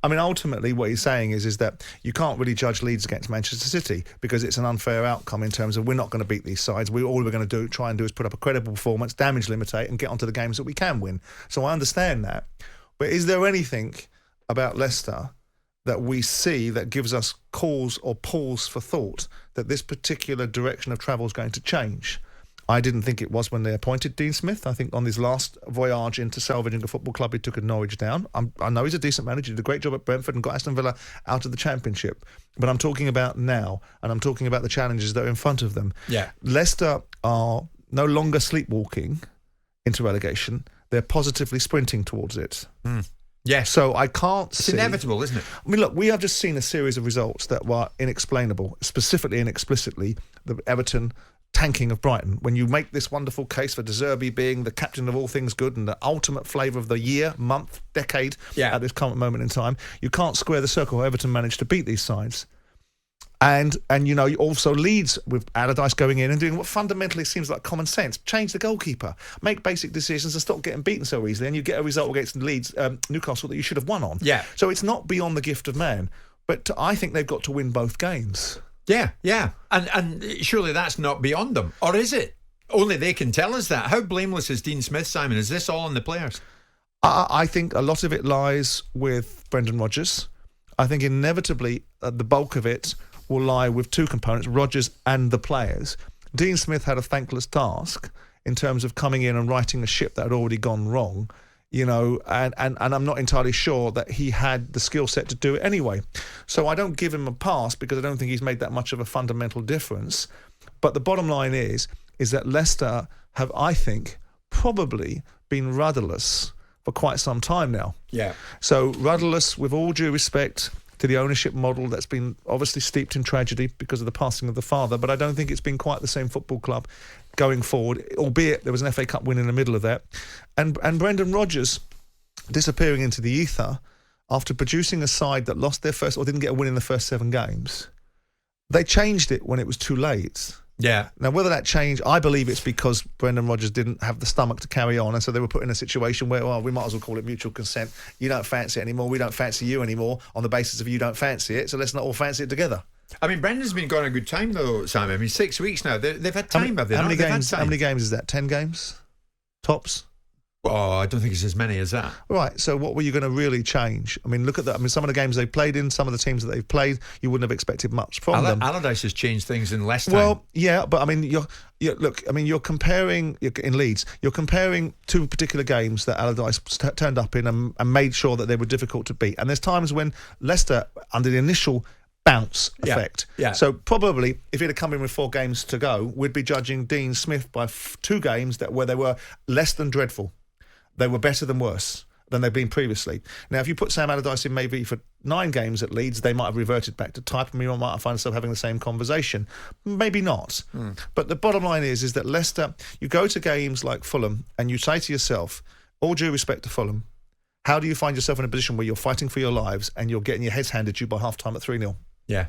I mean, ultimately, what he's saying is that you can't really judge Leeds against Manchester City because it's an unfair outcome in terms of we're not going to beat these sides. All we're going to try and do is put up a credible performance, damage limitate, and get onto the games that we can win. So I understand that. But is there anything about Leicester that we see that gives us cause or pause for thought that this particular direction of travel is going to change? I didn't think it was when they appointed Dean Smith. I think on his last voyage into salvaging a football club, he took a Norwich down. I know he's a decent manager. He did a great job at Brentford and got Aston Villa out of the Championship. But I'm talking about now, and I'm talking about the challenges that are in front of them. Yeah. Leicester are no longer sleepwalking into relegation. They're positively sprinting towards it. Yes. So I can't see... It's inevitable, isn't it? I mean, look, we have just seen a series of results that were inexplainable, specifically and explicitly the Everton tanking of Brighton. When you make this wonderful case for De Zerbi being the captain of all things good and the ultimate flavour of the year, month, decade at this current moment in time, you can't square the circle. Everton managed to beat these sides. And you know, also Leeds with Allardyce going in and doing what fundamentally seems like common sense. Change the goalkeeper, make basic decisions and stop getting beaten so easily, and you get a result against Leeds, Newcastle that you should have won on. Yeah. So it's not beyond the gift of man. But I think they've got to win both games. Yeah. And surely that's not beyond them. Or is it? Only they can tell us that. How blameless is Dean Smith, Simon? Is this all on the players? I think a lot of it lies with Brendan Rodgers. I think inevitably the bulk of it will lie with two components, Rodgers and the players. Dean Smith had a thankless task in terms of coming in and righting a ship that had already gone wrong, you know, and I'm not entirely sure that he had the skill set to do it anyway. So I don't give him a pass because I don't think he's made that much of a fundamental difference. But the bottom line is that Leicester have, I think, probably been rudderless for quite some time now. Yeah. So rudderless, with all due respect to the ownership model that's been obviously steeped in tragedy because of the passing of the father, but I don't think it's been quite the same football club going forward, albeit there was an FA Cup win in the middle of that. And Brendan Rodgers disappearing into the ether after producing a side that lost their first or didn't get a win in the first 7 games. They changed it when it was too late. Yeah. Now, whether that changed, I believe it's because Brendan Rodgers didn't have the stomach to carry on, and so they were put in a situation where, well, we might as well call it mutual consent. You don't fancy it anymore, we don't fancy you anymore on the basis of you don't fancy it, so let's not all fancy it together. I mean, Brendan's been gone a good time, though, Simon. I mean, 6 weeks now. They've had time, have they? How many games is that? 10 games? Tops? Oh, I don't think it's as many as that. Right, so what were you going to really change? I mean, look at that. I mean, some of the games they've played in, some of the teams that they've played, you wouldn't have expected much from them. Allardyce has changed things in less time. Well, yeah, but I mean, you're comparing, in Leeds, you're comparing 2 particular games that Allardyce turned up in and made sure that they were difficult to beat. And there's times when Leicester, under the initial bounce effect. Yeah. So probably, if he'd have come in with 4 games to go, we'd be judging Dean Smith by 2 games where they were less than dreadful. They were better than worse than they've been previously. Now, if you put Sam Allardyce in maybe for 9 games at Leeds, they might have reverted back to type, and we might find ourselves having the same conversation. Maybe not. But the bottom line is that Leicester, you go to games like Fulham and you say to yourself, all due respect to Fulham, how do you find yourself in a position where you're fighting for your lives and you're getting your heads handed to you by half-time at 3-0? Yeah.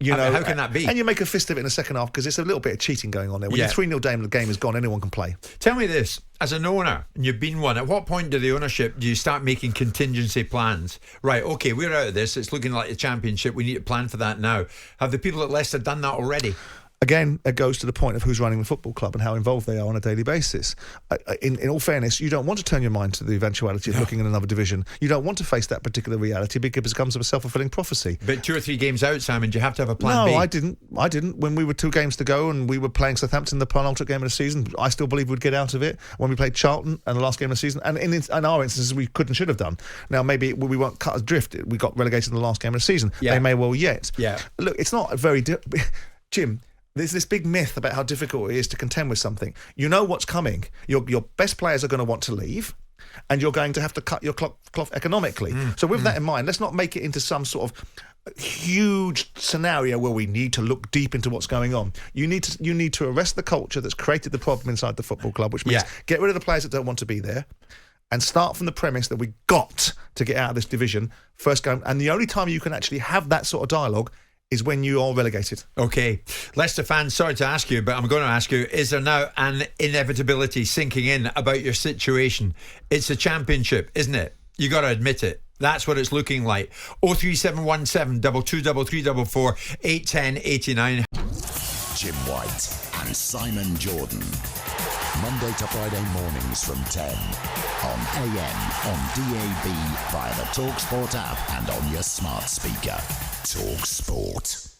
You know, how can that be? And you make a fist of it in the second half because it's a little bit of cheating going on there. When you're 3-0 down and the game is gone, anyone can play. Tell me this, as an owner, and you've been one, at what point do you start making contingency plans? Right, okay, we're out of this. It's looking like the Championship. We need to plan for that now. Have the people at Leicester done that already? Again, it goes to the point of who's running the football club and how involved they are on a daily basis. In all fairness, you don't want to turn your mind to the eventuality of looking in another division. You don't want to face that particular reality because it becomes a self-fulfilling prophecy. But 2 or 3 games out, Simon, do you have to have a plan B? No, I didn't. When we were 2 games to go and we were playing Southampton, the penultimate game of the season, I still believe we'd get out of it. When we played Charlton and the last game of the season, and in our instances, we could and should have done. Now, maybe we weren't cut adrift. We got relegated in the last game of the season. They may well yet. Yeah. Look, it's not a very... Jim... There's this big myth about how difficult it is to contend with something. You know what's coming. Your best players are going to want to leave, and you're going to have to cut your cloth economically. So with that in mind, let's not make it into some sort of huge scenario where we need to look deep into what's going on. You need to arrest the culture that's created the problem inside the football club, which means get rid of the players that don't want to be there, and start from the premise that we got to get out of this division first game. And the only time you can actually have that sort of dialogue is when you are relegated. Okay. Leicester fans, sorry to ask you, but I'm going to ask you, is there now an inevitability sinking in about your situation? It's a Championship, isn't it? You got to admit it. That's what it's looking like. 03717 223344 810 89. Jim White and Simon Jordan. Monday to Friday mornings from 10 on AM, on DAB, via the talkSPORT app and on your smart speaker. talkSPORT.